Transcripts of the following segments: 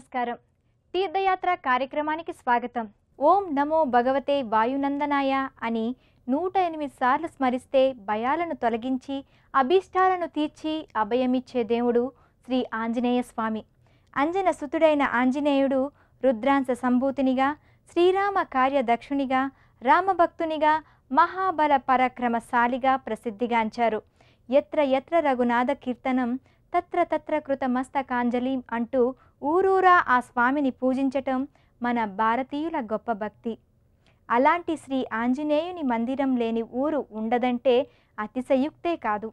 నమస్కారం. తీర్థయాత్ర కార్యక్రమానికి స్వాగతం. ఓం నమో భగవతే వాయునందనాయ అని 108 సార్లు స్మరిస్తే భయాలను తొలగించి అభీష్టాలను తీర్చి అభయమిచ్చే దేవుడు శ్రీ ఆంజనేయ స్వామి. అంజన సుతుడైన ఆంజనేయుడు రుద్రాంశ సంభూతినిగా, శ్రీరామ కార్యదక్షునిగా, రామభక్తునిగా, మహాబల పరాక్రమశాలిగా ప్రసిద్ధిగాంచారు. ఎత్ర ఎత్ర రఘునాథ కీర్తనం తత్ర తత్ర కృత మస్తకాంజలిం అంటూ ఊరూరా ఆ స్వామిని పూజించటం మన భారతీయుల గొప్ప భక్తి. అలాంటి శ్రీ ఆంజనేయుని మందిరం లేని ఊరు ఉండదంటే అతిశయుక్తే కాదు.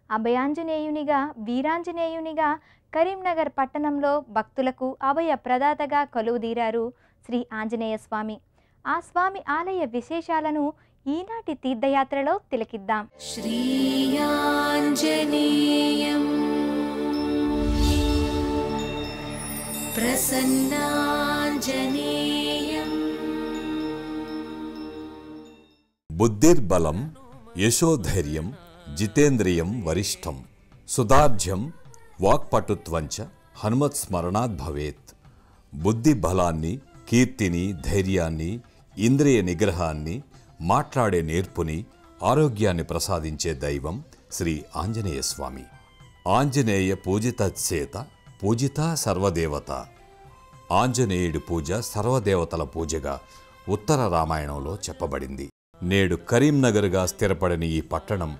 అభయాంజనేయునిగా, వీరాంజనేయునిగా కరీంనగర్ పట్టణంలో భక్తులకు అభయ ప్రదాతగా కొలువుదీరారు శ్రీ ఆంజనేయ స్వామి. ఆ స్వామి ఆలయ విశేషాలను ఈనాటి తీర్థయాత్రలో తిలకిద్దాం. శ్రీ ఆంజనేయం ప్రసన్నాంజనేయం. బుద్ధిర్బలం యశోధైర్యం జితేంద్రియం వరిష్టం సుదార్ఢ్యం వాక్పటుత్వంచ హనుమత్స్మరణాత్ భవేత్. బుద్ధి బలాన్ని, కీర్తిని, ధైర్యాన్ని, ఇంద్రియ నిగ్రహాన్ని, మాట్లాడే నేర్పుని, ఆరోగ్యాన్ని ప్రసాదించే దైవం శ్రీ ఆంజనేయ స్వామి. ఆంజనేయ పూజితచేత పూజిత సర్వదేవత. ఆంజనేయుడి పూజ సర్వదేవతల పూజగా ఉత్తర రామాయణంలో చెప్పబడింది. నేడు కరీంనగర్గా స్థిరపడిన ఈ పట్టణం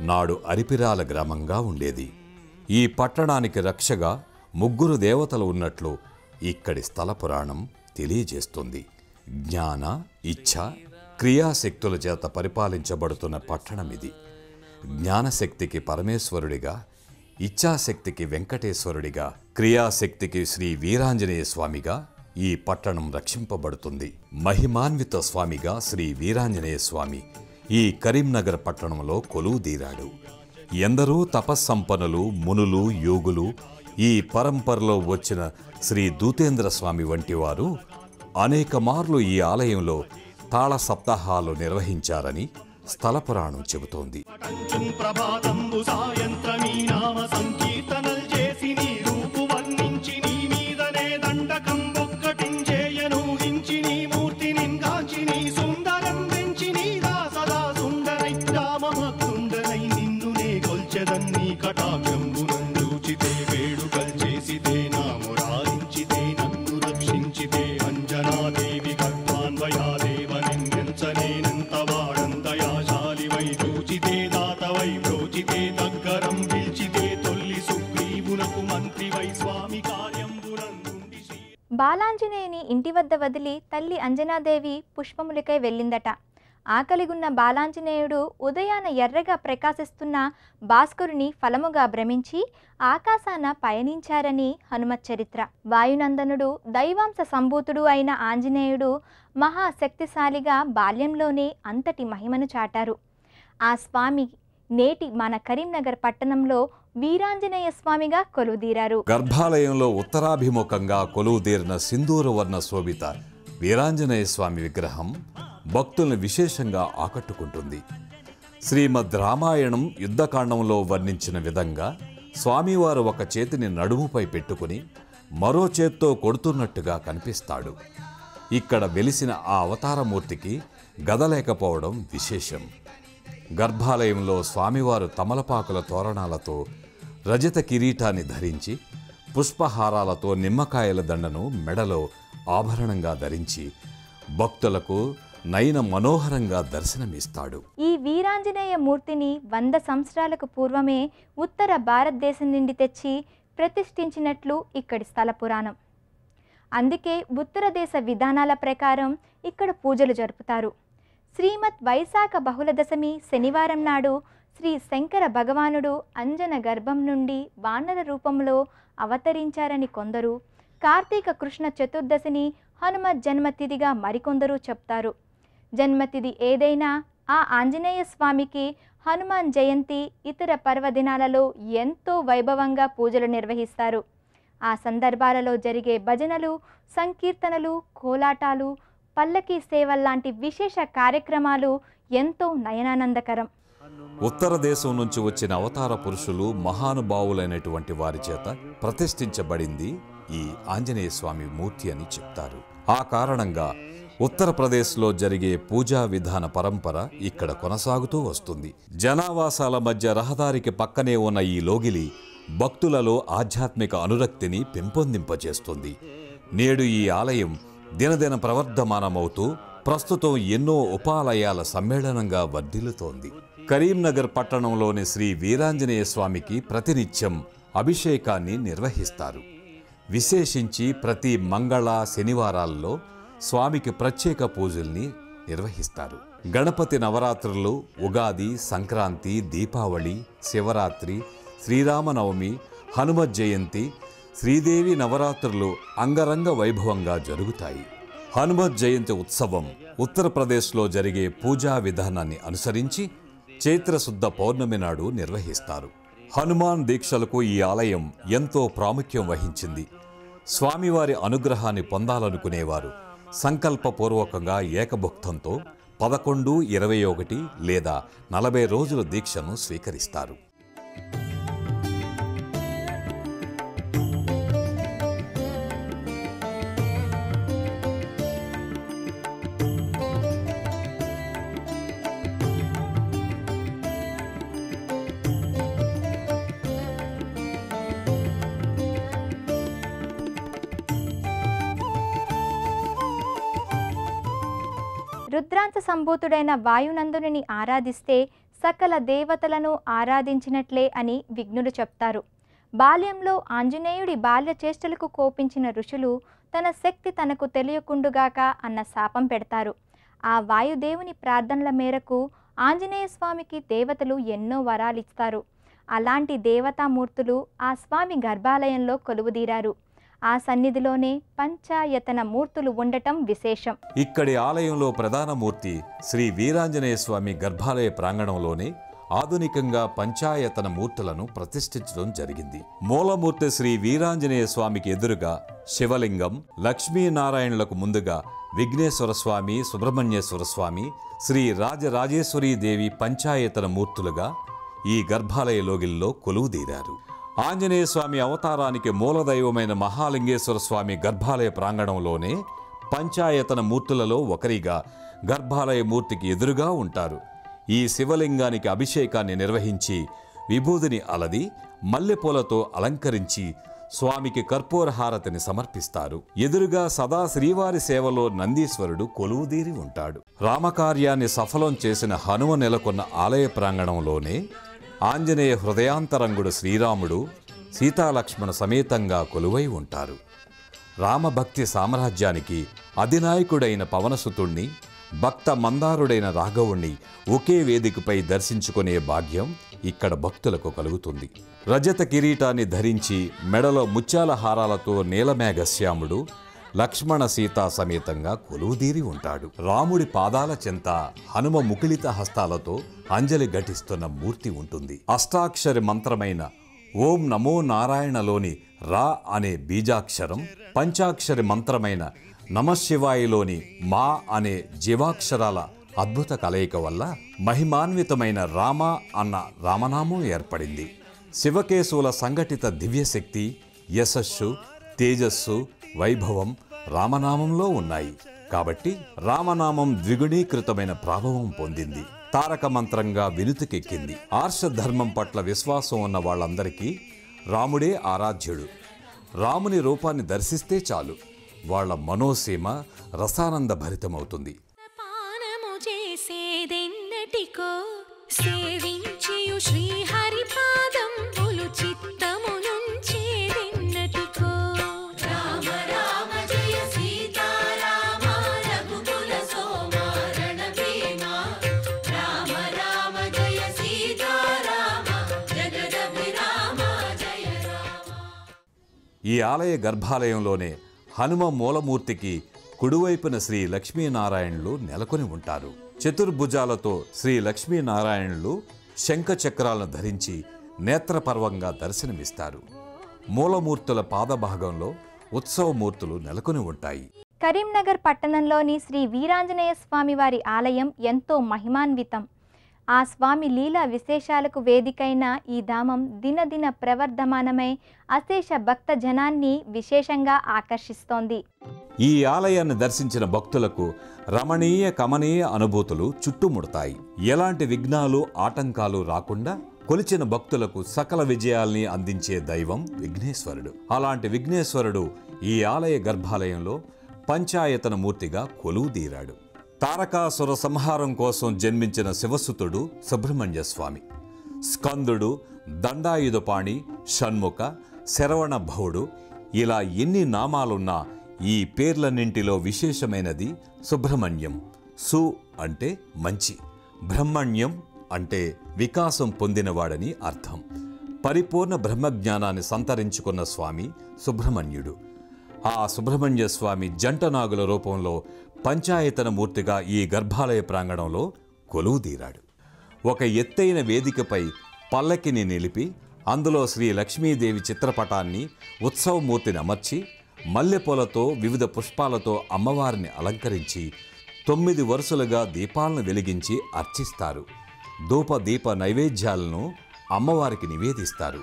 నాడు అరిపిరాల గ్రామంగా ఉండేది. ఈ పట్టణానికి రక్షగా 3 దేవతలు ఉన్నట్లు ఇక్కడి స్థల పురాణం తెలియజేస్తుంది. జ్ఞాన, ఇచ్ఛ, క్రియాశక్తుల చేత పరిపాలించబడుతున్న పట్టణమిది. జ్ఞానశక్తికి పరమేశ్వరుడిగా, ఇచ్ఛాశక్తికి వెంకటేశ్వరుడిగా, క్రియాశక్తికి శ్రీ వీరాంజనేయ స్వామిగా ఈ పట్టణం రక్షింపబడుతుంది. మహిమాన్విత స్వామిగా శ్రీ వీరాంజనేయ స్వామి ఈ కరీంనగర్ పట్టణంలో కొలువుదీరాడు. ఎందరో తపస్సంపన్నులు, మునులు, యోగులు ఈ పరంపరలో వచ్చిన శ్రీ దూతేంద్ర స్వామి వంటి వారు అనేక మార్లు ఈ ఆలయంలో తాళ సప్తాహాలు నిర్వహించారని స్థల పురాణం చెబుతోంది. బాలాంజనేయుని ఇంటి వద్ద వదిలి తల్లి అంజనాదేవి పుష్పములకై వెళ్ళిందట. ఆకలిగున్న బాలాంజనేయుడు ఉదయాన ఎర్రగా ప్రకాశిస్తున్న భాస్కరుని ఫలముగా భ్రమించి ఆకాశాన పయనించారని హనుమత్ చరిత్ర. వాయునందనుడు, దైవాంశ సంభూతుడు అయిన ఆంజనేయుడు మహాశక్తిశాలిగా బాల్యంలోనే అంతటి మహిమను చాటారు. ఆ స్వామి నేటి మన కరీంనగర్ పట్టణంలో వీరాంజనేయ స్వామిగా కొలువుదీరారు. గర్భాలయంలో ఉత్తరాభిముఖంగా కొలువుదీరిన సింధూర వర్ణ శోభిత వీరాంజనేయ స్వామి విగ్రహం భక్తులను విశేషంగా ఆకట్టుకుంటుంది. శ్రీమద్ రామాయణం యుద్ధకాండంలో వర్ణించిన విధంగా స్వామివారు ఒక చేతిని నడుముపై పెట్టుకుని మరో చేత్తో కొడుతున్నట్టుగా కనిపిస్తాడు. ఇక్కడ వెలిసిన ఆ అవతారమూర్తికి గద లేకపోవడం విశేషం. గర్భాలయంలో స్వామివారు తమలపాకుల తోరణాలతో, రజత కిరీటాన్ని ధరించి, పుష్పహారాలతో నిమ్మకాయల దండను మెడలో ఆభరణంగా ధరించి భక్తులకు నయన మనోహరంగా దర్శనమిస్తాడు. ఈ వీరాంజనేయ మూర్తిని 100 సంవత్సరాలకు పూర్వమే ఉత్తర భారతదేశం నుండి తెచ్చి ప్రతిష్ఠించినట్లు ఇక్కడి స్థల పురాణం. అందుకే ఉత్తర దేశ విధానాల ప్రకారం ఇక్కడ పూజలు జరుపుతారు. శ్రీమద్ వైశాఖ బహుళదశమి శనివారం నాడు శ్రీ శంకర భగవానుడు అంజన గర్భం నుండి వానర రూపంలో అవతరించారని కొందరు, కార్తీక కృష్ణ చతుర్దశిని హనుమత్ జన్మతిథిగా మరికొందరు చెప్తారు. జన్మతిథి ఏదైనా ఆ ఆంజనేయ స్వామికి హనుమాన్ జయంతి, ఇతర పర్వదినాలలో ఎంతో వైభవంగా పూజలు నిర్వహిస్తారు. ఆ సందర్భాలలో జరిగే భజనలు, సంకీర్తనలు, కోలాటాలు, పల్లకీ సేవల్లాంటి విశేష కార్యక్రమాలు ఎంతో నయనానందకరం. ఉత్తర దేశం నుంచి వచ్చిన అవతార పురుషులు, మహానుభావులైనటువంటి వారి చేత ప్రతిష్ఠించబడింది ఈ ఆంజనేయ స్వామి మూర్తి అని చెప్తారు. ఆ కారణంగా ఉత్తరప్రదేశ్లో జరిగే పూజా విధాన పరంపర ఇక్కడ కొనసాగుతూ వస్తుంది. జనావాసాల మధ్య రహదారికి పక్కనే ఉన్న ఈ లోగిలి భక్తులలో ఆధ్యాత్మిక అనురక్తిని పెంపొందింపచేస్తుంది. నేడు ఈ ఆలయం దినదిన ప్రవర్ధమానమవుతూ ప్రస్తుతం ఎన్నో ఉపాలయాల సమ్మేళనంగా వర్ధిల్లుతోంది. కరీంనగర్ పట్టణంలోని శ్రీ వీరాంజనేయ స్వామికి ప్రతినిత్యం అభిషేకాన్ని నిర్వహిస్తారు. విశేషించి ప్రతి మంగళ శనివారాల్లో స్వామికి ప్రత్యేక పూజల్ని నిర్వహిస్తారు. గణపతి నవరాత్రులు, ఉగాది, సంక్రాంతి, దీపావళి, శివరాత్రి, శ్రీరామనవమి, హనుమత్ జయంతి, శ్రీదేవి నవరాత్రులు అంగరంగ వైభవంగా జరుగుతాయి. హనుమత్ జయంతి ఉత్సవం ఉత్తరప్రదేశ్లో జరిగే పూజా విధానాన్ని అనుసరించి చైత్రశుద్ధ పౌర్ణమి నాడు నిర్వహిస్తారు. హనుమాన్ దీక్షలకు ఈ ఆలయం ఎంతో ప్రాముఖ్యం వహించింది. స్వామివారి అనుగ్రహాన్ని పొందాలనుకునేవారు సంకల్పపూర్వకంగా ఏకభుక్తంతో 11, 21 లేదా 40 రోజుల దీక్షను స్వీకరిస్తారు. రుద్రాంశ సంభూతుడైన వాయునందుని ఆరాధిస్తే సకల దేవతలను ఆరాధించినట్లే అని విఘ్నులు చెప్తారు. బాల్యంలో ఆంజనేయుడి బాల్య చేష్టలకు కోపించిన ఋషులు తన శక్తి తనకు తెలియకుండుగాక అన్న శాపం పెడతారు. ఆ వాయుదేవుని ప్రార్థనల మేరకు ఆంజనేయ స్వామికి దేవతలు ఎన్నో వరాలిస్తారు. అలాంటి దేవతామూర్తులు ఆ స్వామి గర్భాలయంలో కొలువుదీరారు. ఆ సన్నిధిలోనే పంచాయతన మూర్తులు ఉండటం విశేషం. ఇక్కడి ఆలయంలో ప్రధాన మూర్తి శ్రీ వీరాంజనేయ స్వామి గర్భాలయ ప్రాంగణంలోనే ఆధునికంగా పంచాయతన మూర్తులను ప్రతిష్ఠించడం జరిగింది. మూలమూర్తి శ్రీ వీరాంజనేయ స్వామికి ఎదురుగా శివలింగం, లక్ష్మీనారాయణులకు ముందుగా విఘ్నేశ్వర స్వామి, సుబ్రహ్మణ్యేశ్వర స్వామి, శ్రీ రాజరాజేశ్వరీదేవి పంచాయతన మూర్తులుగా ఈ గర్భాలయ లోగిల్లో కొలువుదీరారు. ఆంజనేయ స్వామి అవతారానికి మూలదైవమైన మహాలింగేశ్వర స్వామి గర్భాలయ ప్రాంగణంలోనే పంచాయతన మూర్తులలో ఒకరిగా గర్భాలయ మూర్తికి ఎదురుగా ఉంటారు. ఈ శివలింగానికి అభిషేకాన్ని నిర్వహించి విభూదిని అలది మల్లెపూలతో అలంకరించి స్వామికి కర్పూర హారతిని సమర్పిస్తారు. ఎదురుగా సదా శ్రీవారి సేవలో నందీశ్వరుడు కొలువుదీరి ఉంటాడు. రామకార్యాన్ని సఫలం చేసిన హనుమ నెలకొన్న ఆలయ ప్రాంగణంలోనే ఆంజనేయ హృదయాంతరంగుడు శ్రీరాముడు సీతాలక్ష్మణ సమేతంగా కొలువై ఉంటారు. రామభక్తి సామ్రాజ్యానికి అధినాయకుడైన పవనసుతుణ్ణి, భక్త మందారుడైన రాఘవుణ్ణి ఒకే వేదికపై దర్శించుకునే భాగ్యం ఇక్కడ భక్తులకు కలుగుతుంది. రజత కిరీటాన్ని ధరించి మెడలో ముత్యాల హారాలతో నీలమేఘశ్యాముడు లక్ష్మణ సీతా సమేతంగా కొలువుదీరి ఉంటాడు. రాముడి పాదాల చెంత హనుమ ముకుళిత హస్తాలతో అంజలి ఘటిస్తున్న మూర్తి ఉంటుంది. అష్టాక్షరి మంత్రమైన ఓం నమో నారాయణలోని రా అనే బీజాక్షరం, పంచాక్షరి మంత్రమైన నమశివాయలోని మా అనే జీవాక్షరాల అద్భుత కలయిక వల్ల మహిమాన్వితమైన రామ అన్న రామనామం ఏర్పడింది. శివకేశవుల సంఘటిత దివ్యశక్తి, యశస్సు, తేజస్సు, వైభవం రామనామంలో ఉన్నాయి. కాబట్టి రామనామం ద్విగుణీకృతమైన ప్రభావం పొందింది. తారక మంత్రంగా వినుతికెక్కింది. ఆర్షధర్మం పట్ల విశ్వాసం ఉన్న వాళ్ళందరికీ రాముడే ఆరాధ్యుడు. రాముని రూపాన్ని దర్శిస్తే చాలు వాళ్ళ మనోసీమ రసానంద భరితమవుతుంది. ఈ ఆలయ గర్భాలయంలోనే హనుమ మూలమూర్తికి కుడివైపున శ్రీ లక్ష్మీనారాయణులు నెలకొని ఉంటారు. చతుర్భుజాలతో శ్రీ లక్ష్మీనారాయణులు శంఖచక్రాలను ధరించి నేత్రపర్వంగా దర్శనమిస్తారు. మూలమూర్తుల పాదభాగంలో ఉత్సవమూర్తులు నెలకొని ఉంటాయి. కరీంనగర్ పట్టణంలోని శ్రీ వీరాంజనేయ స్వామి వారి ఆలయం ఎంతో మహిమాన్వితం. ఆ స్వామి లీలా విశేషాలకు వేదికైన ఈ ధామం దినదిన ప్రవర్ధమానమై అశేష భక్త జనాన్ని విశేషంగా ఆకర్షిస్తోంది. ఈ ఆలయాన్ని దర్శించిన భక్తులకు రమణీయ కమనీయ అనుభూతులు చుట్టుముడతాయి. ఎలాంటి విఘ్నాలు ఆటంకాలు రాకుండా కొలిచిన భక్తులకు సకల విజయాల్ని అందించే దైవం విఘ్నేశ్వరుడు. అలాంటి విఘ్నేశ్వరుడు ఈ ఆలయ గర్భాలయంలో పంచాయతన మూర్తిగా కొలువుదీరాడు. తారకాసుర సంహారం కోసం జన్మించిన శివసుతుడు సుబ్రహ్మణ్య స్వామి. స్కందుడు, దండాయుధపాణి, షణ్ముఖ, శరవణ భవుడు ఇలా ఎన్ని నామాలున్నా ఈ పేర్లన్నింటిలో విశేషమైనది సుబ్రహ్మణ్యం. సు అంటే మంచి, బ్రహ్మణ్యం అంటే వికాసం పొందినవాడని అర్థం. పరిపూర్ణ బ్రహ్మజ్ఞానాన్ని సంతరించుకున్న స్వామి సుబ్రహ్మణ్యుడు. ఆ సుబ్రహ్మణ్య స్వామి జంటనాగుల రూపంలో పంచాయతన మూర్తిగా ఈ గర్భాలయ ప్రాంగణంలో కొలువుదీరాడు. ఒక ఎత్తైన వేదికపై పల్లకిని నిలిపి అందులో శ్రీ లక్ష్మీదేవి చిత్రపటాన్ని, ఉత్సవమూర్తిని అమర్చి మల్లెపూలతో వివిధ పుష్పాలతో అమ్మవారిని అలంకరించి 9 వరుసలుగా దీపాలను వెలిగించి అర్చిస్తారు. ధూప దీప నైవేద్యాలను అమ్మవారికి నివేదిస్తారు.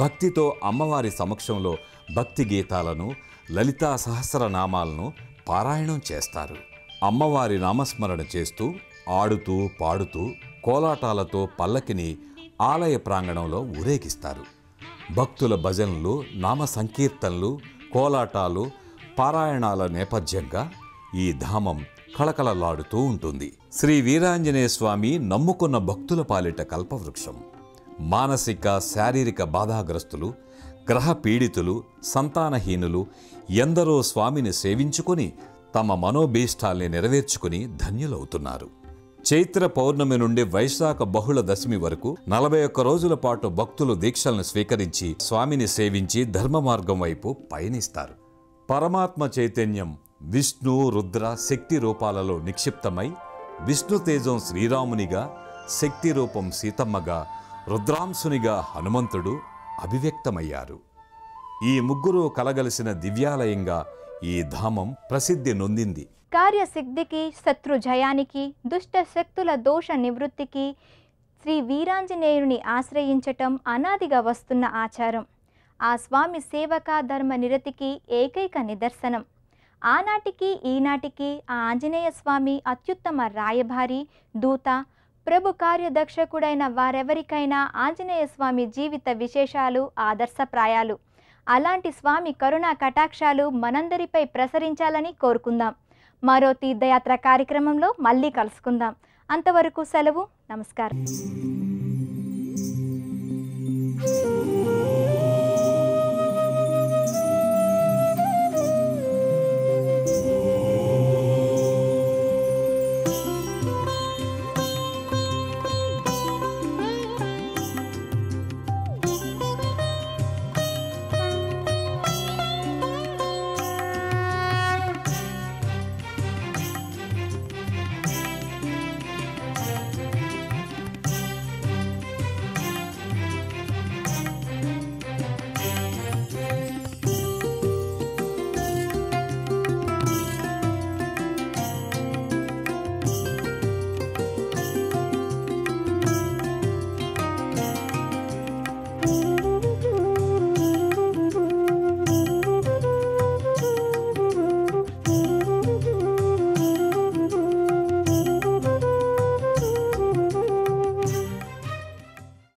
భక్తితో అమ్మవారి సమక్షంలో భక్తి గీతాలను, లలితా సహస్రనామాలను పారాయణం చేస్తారు. అమ్మవారి నామస్మరణ చేస్తూ ఆడుతూ పాడుతూ కోలాటాలతో పల్లకిని ఆలయ ప్రాంగణంలో ఊరేగిస్తారు. భక్తుల భజనలు, నామ సంకీర్తనలు, కోలాటాలు, పారాయణాల నేపథ్యంగా ఈ ధామం కళకళలాడుతూ ఉంటుంది. శ్రీ వీరాంజనేయ స్వామి నమ్ముకున్న భక్తుల పాలిట కల్పవృక్షం. మానసిక శారీరక బాధాగ్రస్తులు, గ్రహ పీడితులు, సంతానహీనులు ఎందరో స్వామిని సేవించుకొని తమ మనోభీష్టాల్ని నెరవేర్చుకుని ధన్యులవుతున్నారు. చైత్ర పౌర్ణమి నుండి వైశాఖ బహుళ దశమి వరకు 41 రోజుల పాటు భక్తులు దీక్షలను స్వీకరించి స్వామిని సేవించి ధర్మ మార్గం వైపు పయనిస్తారు. పరమాత్మ చైతన్యం విష్ణు, రుద్ర, శక్తి రూపాలలో నిక్షిప్తమై విష్ణు తేజం శ్రీరామునిగా, శక్తి రూపం సీతమ్మగా, రుద్రాంశునిగా హనుమంతుడు అభివ్యక్తమయ్యారు. ఈ ముగ్గురు కలగలిసిన దివ్యాలయంగా ఈ ధామం ప్రసిద్ధి నొందింది. కార్యసిద్ధికి, శత్రు జయానికి, దుష్ట శక్తుల దోష నివృత్తికి శ్రీ వీరాంజనేయుని ఆశ్రయించటం అనాదిగా వస్తున్న ఆచారం. ఆ స్వామి సేవకా ధర్మ నిరతికి ఏకైక నిదర్శనం. ఆనాటికి ఈనాటికి ఆ ఆంజనేయ స్వామి అత్యుత్తమ రాయభారి, దూత, ప్రభు కార్యదక్షకుడైన వారెవరికైనా ఆంజనేయ స్వామి జీవిత విశేషాలు ఆదర్శప్రాయాలు. అలాంటి స్వామి కరుణా కటాక్షాలు మనందరిపై ప్రసరించాలని కోరుకుందాం. మరో తీర్థయాత్ర కార్యక్రమంలో మళ్ళీ కలుసుకుందాం. అంతవరకు సెలవు. నమస్కారం.